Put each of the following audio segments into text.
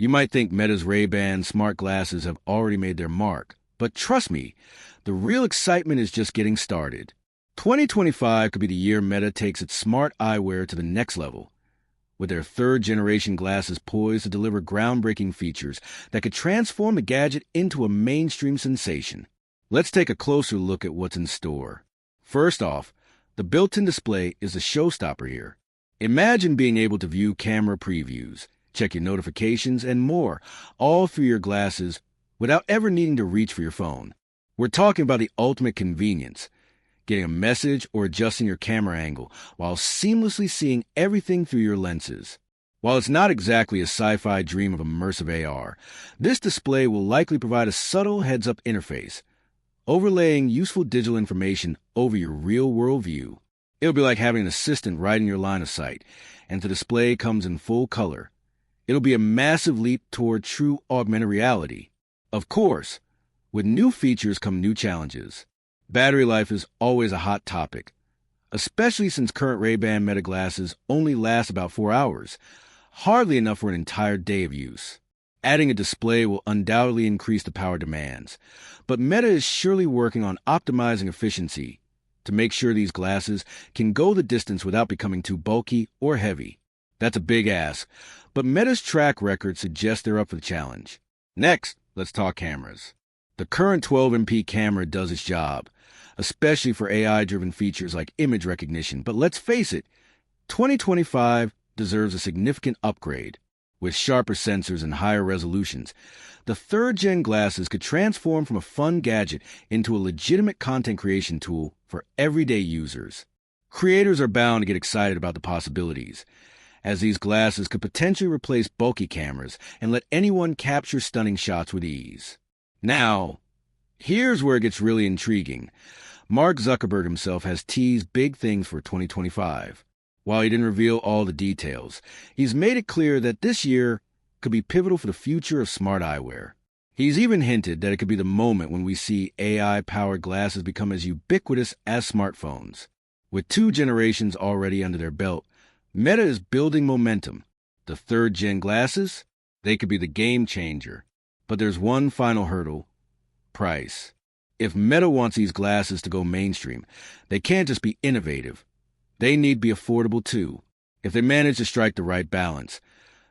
You might think Meta's Ray-Ban smart glasses have already made their mark, but trust me, the real excitement is just getting started. 2025 could be the year Meta takes its smart eyewear to the next level, with their third-generation glasses poised to deliver groundbreaking features that could transform the gadget into a mainstream sensation. Let's take a closer look at what's in store. First off, the built-in display is a showstopper here. Imagine being able to view camera previews, check your notifications, and more, all through your glasses without ever needing to reach for your phone. We're talking about the ultimate convenience, getting a message or adjusting your camera angle while seamlessly seeing everything through your lenses. While it's not exactly a sci-fi dream of immersive AR, this display will likely provide a subtle heads-up interface, overlaying useful digital information over your real-world view. It'll be like having an assistant right in your line of sight, and the display comes in full color. It'll be a massive leap toward true augmented reality. Of course, with new features come new challenges. Battery life is always a hot topic, especially since current Ray-Ban Meta glasses only last about 4 hours, hardly enough for an entire day of use. Adding a display will undoubtedly increase the power demands, but Meta is surely working on optimizing efficiency to make sure these glasses can go the distance without becoming too bulky or heavy. That's a big ask, but Meta's track record suggests they're up for the challenge. Next, let's talk cameras. The current 12MP camera does its job, especially for AI-driven features like image recognition. But let's face it, 2025 deserves a significant upgrade. With sharper sensors and higher resolutions, the third-gen glasses could transform from a fun gadget into a legitimate content creation tool for everyday users. Creators are bound to get excited about the possibilities, as these glasses could potentially replace bulky cameras and let anyone capture stunning shots with ease. Now, here's where it gets really intriguing. Mark Zuckerberg himself has teased big things for 2025. While he didn't reveal all the details, he's made it clear that this year could be pivotal for the future of smart eyewear. He's even hinted that it could be the moment when we see AI-powered glasses become as ubiquitous as smartphones. With 2 generations already under their belt, Meta is building momentum. The third-gen glasses, they could be the game changer. But there's one final hurdle: price. If Meta wants these glasses to go mainstream, they can't just be innovative. They need to be affordable too. If they manage to strike the right balance,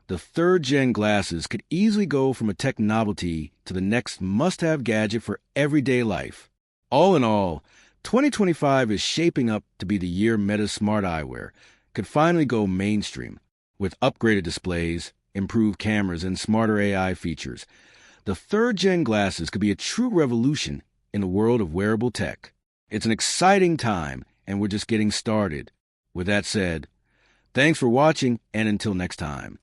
the third-gen glasses could easily go from a tech novelty to the next must-have gadget for everyday life. All in all, 2025 is shaping up to be the year Meta's smart eyewear could finally go mainstream. With upgraded displays, improved cameras, and smarter AI features, the third-gen glasses could be a true revolution in the world of wearable tech. It's an exciting time, and we're just getting started. With that said, thanks for watching, and until next time.